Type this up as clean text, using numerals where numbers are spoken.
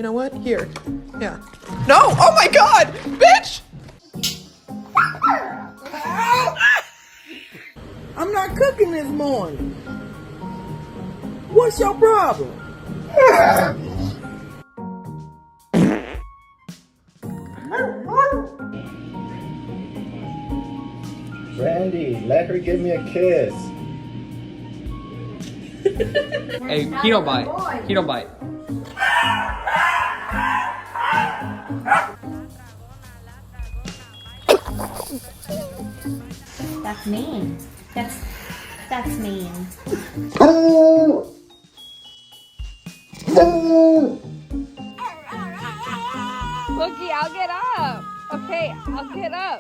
You know what? Here. Yeah. No! Oh my god! Bitch! I'm not cooking this morning. What's your problem? Randy, let her give me a kiss. Hey, he don't bite. He don't bite. That's mean. That's mean. Boogie, I'll get up. Okay, I'll get up.